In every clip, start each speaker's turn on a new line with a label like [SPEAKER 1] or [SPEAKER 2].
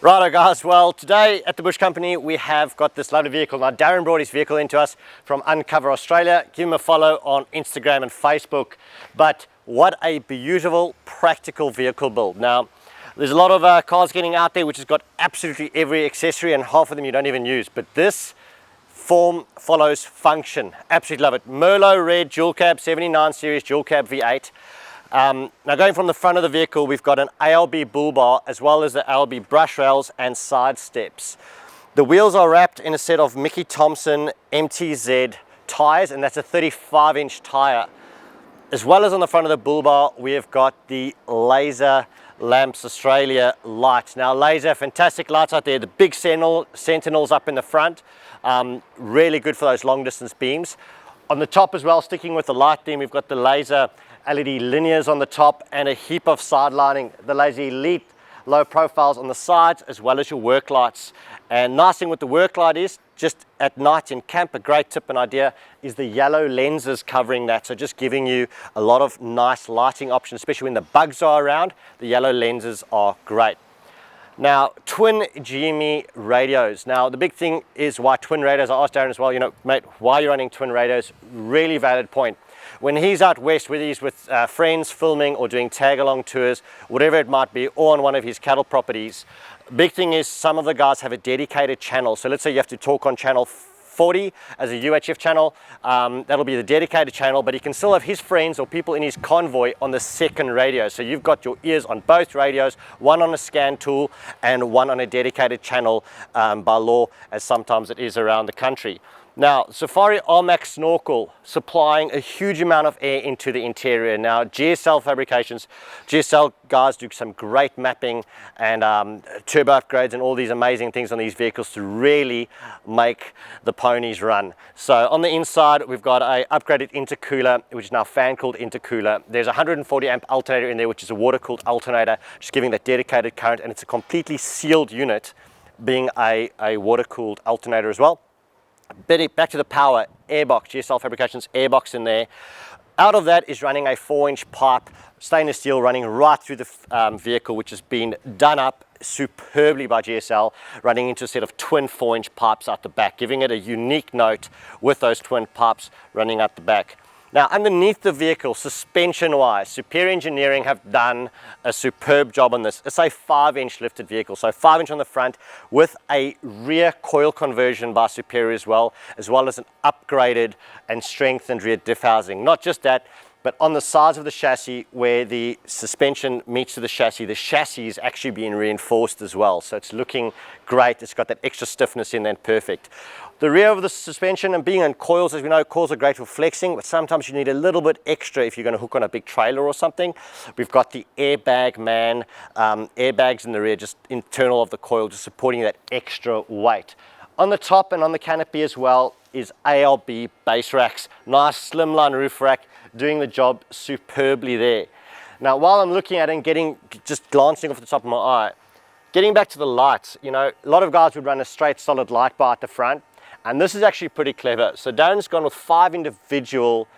[SPEAKER 1] Righto guys, well today at the Bush Company we have got this lovely vehicle. Now Darren brought his vehicle into us from Uncover Australia. Give him a follow on Instagram and Facebook. But what a beautiful practical vehicle build. Now there's a lot of cars getting out there which has got absolutely every accessory and half of them you don't even use. But this form follows function. Absolutely love it. Merlot red dual cab 79 series dual cab V8. Now going from the front of the vehicle, we've got an ALB bull bar as well as the ALB brush rails and side steps. The wheels are wrapped in a set of Mickey Thompson MTZ tires, and that's a 35-inch tire. As well as on the front of the bull bar, we have got the Laser Lamps Australia light. Now laser, fantastic lights out there. The big sentinels up in the front, really good for those long distance beams. On the top as well, sticking with the light theme, we've got the laser LED linears on the top and a heap of side lighting, the Laser Elite low profiles on the sides as well as your work lights. And nice thing with the work light is just at night in camp, a great tip and idea is the yellow lenses covering that, so just giving you a lot of nice lighting options, especially when the bugs are around. The yellow lenses are great. Now, twin GME radios. Now, the big thing is why twin radios. I asked Darren as well, mate, why are you running twin radios? Really valid point. When he's out west, whether he's with friends filming or doing tag-along tours, whatever it might be, or on one of his cattle properties, big thing is some of the guys have a dedicated channel. So let's say you have to talk on channel 40 as a UHF channel, that'll be the dedicated channel, but he can still have his friends or people in his convoy on the second radio. So you've got your ears on both radios, one on a scan tool and one on a dedicated channel by law, as sometimes it is around the country. Now, Safari RMAX snorkel supplying a huge amount of air into the interior. Now, GSL fabrications, GSL guys do some great mapping and turbo upgrades and all these amazing things on these vehicles to really make the ponies run. So on the inside, we've got a upgraded intercooler, which is now fan-cooled intercooler. There's a 140 amp alternator in there, which is a water-cooled alternator, just giving that dedicated current, and it's a completely sealed unit, being a water-cooled alternator as well. Back to the power, airbox, GSL Fabrications airbox in there. Out of that is running a 4-inch pipe, stainless steel, running right through the vehicle, which has been done up superbly by GSL, running into a set of twin 4-inch pipes out the back, giving it a unique note with those twin pipes running out the back. Now, underneath the vehicle, suspension-wise, Superior Engineering have done a superb job on this. It's a 5-inch lifted vehicle, so 5-inch on the front with a rear coil conversion by Superior as well as an upgraded and strengthened rear diff housing. Not just that, but on the sides of the chassis where the suspension meets to the chassis is actually being reinforced as well. So it's looking great. It's got that extra stiffness in there, perfect. The rear of the suspension, and being in coils, as we know, coils are great for flexing, but sometimes you need a little bit extra if you're going to hook on a big trailer or something. We've got the airbag man, airbags in the rear, just internal of the coil, just supporting that extra weight. On the top and on the canopy as well is ALB base racks. Nice slimline roof rack, doing the job superbly there. Now, while I'm looking at it and just glancing off the top of my eye, getting back to the lights, a lot of guys would run a straight solid light bar at the front. And this is actually pretty clever. So Darren's gone with 5 individual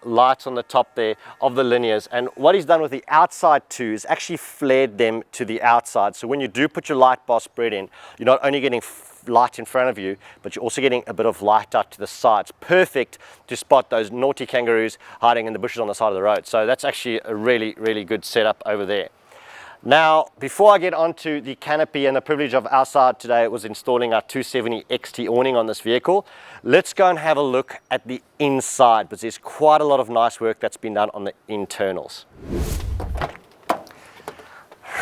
[SPEAKER 1] lights on the top there of the linears. And what he's done with the outside too is actually flared them to the outside. So when you do put your light bar spread in, you're not only getting light in front of you, but you're also getting a bit of light out to the sides. Perfect to spot those naughty kangaroos hiding in the bushes on the side of the road. So that's actually a really, really good setup over there. Now, before I get onto the canopy, and the privilege of our side today was installing our 270 XT awning on this vehicle, let's go and have a look at the inside, because there's quite a lot of nice work that's been done on the internals.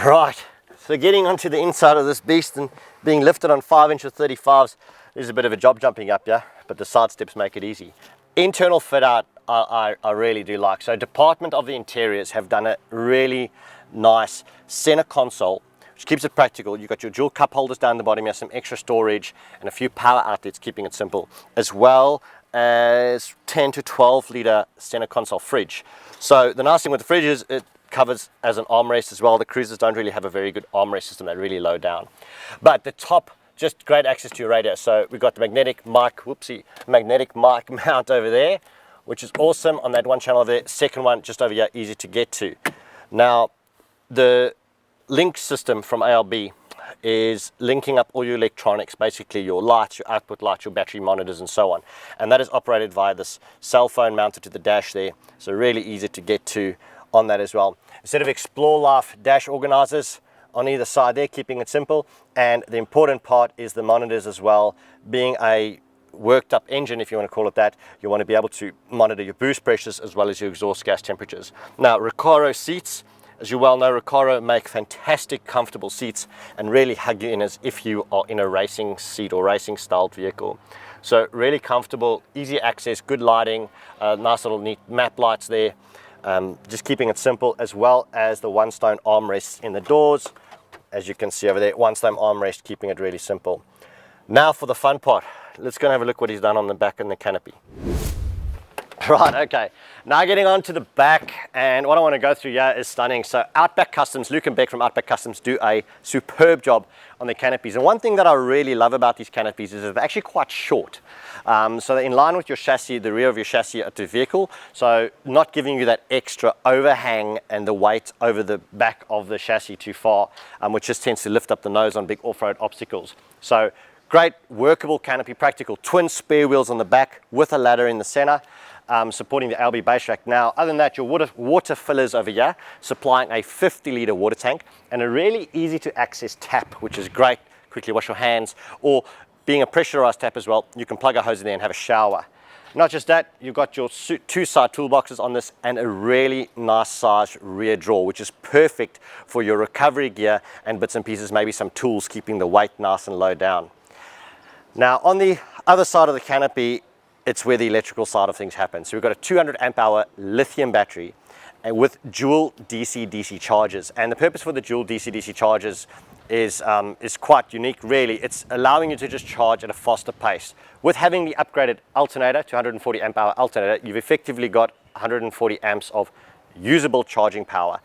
[SPEAKER 1] Right, so getting onto the inside of this beast and being lifted on 5-inch or 35s, there's a bit of a job jumping up, yeah, but the side steps make it easy. Internal fit out, I really do like. So Department of the Interiors have done a really nice center console, which keeps it practical. You've got your dual cup holders down the bottom, you have some extra storage and a few power outlets, keeping it simple, as well as 10 to 12 litre center console fridge. So the nice thing with the fridge is it covers as an armrest as well. The Cruisers don't really have a very good armrest system, they're really low down. But the top, just great access to your radio. So we've got the magnetic mic mount over there, which is awesome on that one channel there. Second one just over here, easy to get to. Now, the link system from ALB is linking up all your electronics, basically your lights, your output lights, your battery monitors and so on. And that is operated via this cell phone mounted to the dash there. So really easy to get to on that as well. Instead of Explore Life dash organizers on either side there, keeping it simple. And the important part is the monitors as well. Being a worked up engine, if you want to call it that, you want to be able to monitor your boost pressures as well as your exhaust gas temperatures. Now, Recaro seats, as you well know, Recaro make fantastic comfortable seats and really hug you in as if you are in a racing seat or racing styled vehicle. So really comfortable, easy access, good lighting, nice little neat map lights there. Just keeping it simple, as well as the one stone armrests in the doors. As you can see over there, one stone armrest, keeping it really simple. Now for the fun part, let's go and have a look what he's done on the back and the canopy. Right, okay, now getting on to the back, and what I want to go through here is stunning. So Outback Customs, Luke and Beck from Outback Customs do a superb job on the canopies. And one thing that I really love about these canopies is that they're actually quite short. So they're in line with your chassis, the rear of your chassis at the vehicle, so not giving you that extra overhang and the weight over the back of the chassis too far, which just tends to lift up the nose on big off-road obstacles. So great workable canopy, practical twin spare wheels on the back with a ladder in the center, supporting the LB base rack. Now, other than that, your water fillers over here, supplying a 50-litre water tank and a really easy to access tap, which is great. Quickly wash your hands, or being a pressurized tap as well, you can plug a hose in there and have a shower. Not just that, you've got your two side toolboxes on this and a really nice sized rear drawer, which is perfect for your recovery gear and bits and pieces, maybe some tools, keeping the weight nice and low down. Now on the other side of the canopy, it's where the electrical side of things happen. So we've got a 200 amp hour lithium battery and with dual DC-DC chargers. And the purpose for the dual DC-DC chargers is quite unique, really. It's allowing you to just charge at a faster pace. With having the upgraded alternator to 140 amp hour alternator, you've effectively got 140 amps of usable charging power.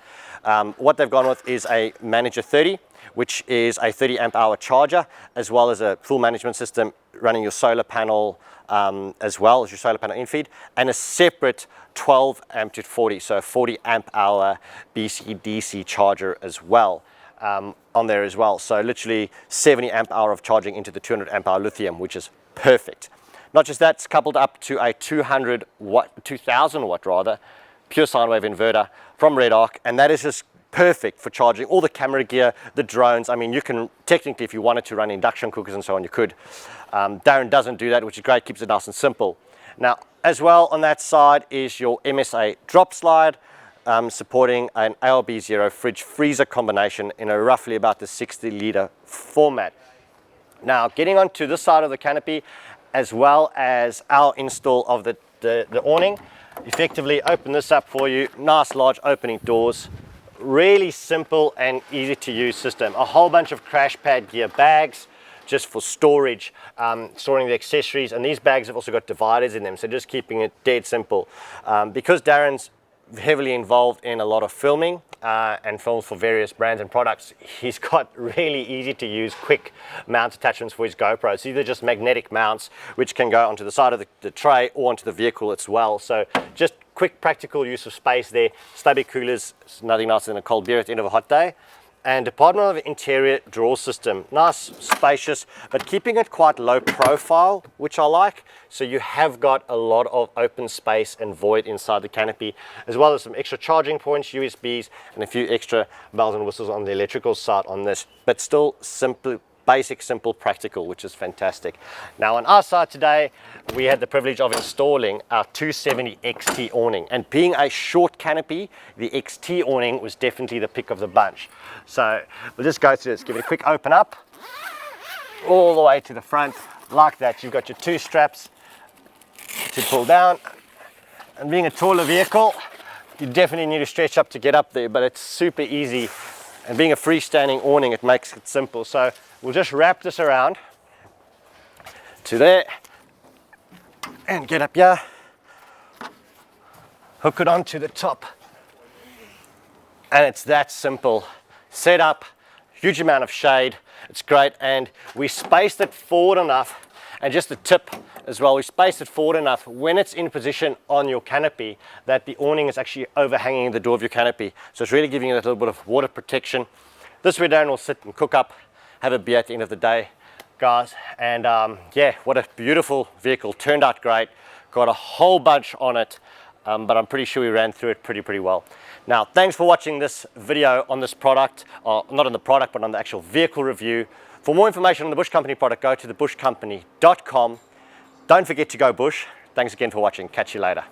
[SPEAKER 1] What they've gone with is a Manager 30, which is a 30 amp hour charger, as well as a full management system running your solar panel, as well as your solar panel in-feed, and a separate 12 amp to 40, so 40 amp hour BC-DC charger as well. On there as well. So literally 70 amp hour of charging into the 200 amp hour lithium, which is perfect. Not just that, it's coupled up to a 2000 watt rather, pure sine wave inverter from Red Arc, and that is just perfect for charging all the camera gear, the drones. I mean, you can technically, if you wanted to run induction cookers and so on, you could. Darren doesn't do that, which is great, keeps it nice and simple. Now, as well on that side is your MSA drop slide, supporting an ALB0 fridge freezer combination in a roughly about the 60-litre format. Now, getting onto this side of the canopy, as well as our install of the awning, effectively open this up for you. Nice large opening doors, really simple and easy to use system. A whole bunch of crash pad gear bags just for storage, storing the accessories, and these bags have also got dividers in them, so just keeping it dead simple. Because Darren's heavily involved in a lot of filming and films for various brands and products, he's got really easy to use quick mount attachments for his GoPro. It's either just magnetic mounts which can go onto the side of the tray or onto the vehicle as well. So just quick practical use of space there. Stubby coolers, nothing nicer than a cold beer at the end of a hot day. And Department of Interior drawer system, nice, spacious, but keeping it quite low profile, which I like. So you have got a lot of open space and void inside the canopy, as well as some extra charging points, USBs, and a few extra bells and whistles on the electrical side on this, but still simple, basic, simple, practical, which is fantastic. Now on our side today, we had the privilege of installing our 270 XT awning, and being a short canopy, the XT awning was definitely the pick of the bunch. So we'll just go through this, give it a quick open up, all the way to the front, like that. You've got your two straps to pull down, and being a taller vehicle, you definitely need to stretch up to get up there, but it's super easy. And being a freestanding awning, it makes it simple. So we'll just wrap this around to there and get up here, hook it onto the top, and it's that simple. Set up, huge amount of shade, it's great, and we spaced it forward enough, and just a tip as well, we spaced it forward enough when it's in position on your canopy that the awning is actually overhanging the door of your canopy. So it's really giving you that little bit of water protection. This way Darren will sit and cook up, have a beer at the end of the day, guys. And yeah, what a beautiful vehicle. Turned out great. Got a whole bunch on it, but I'm pretty sure we ran through it pretty well. Now, thanks for watching this video on this product, not on the product, but on the actual vehicle review. For more information on the Bush Company product, go to thebushcompany.com. Don't forget to go Bush. Thanks again for watching. Catch you later.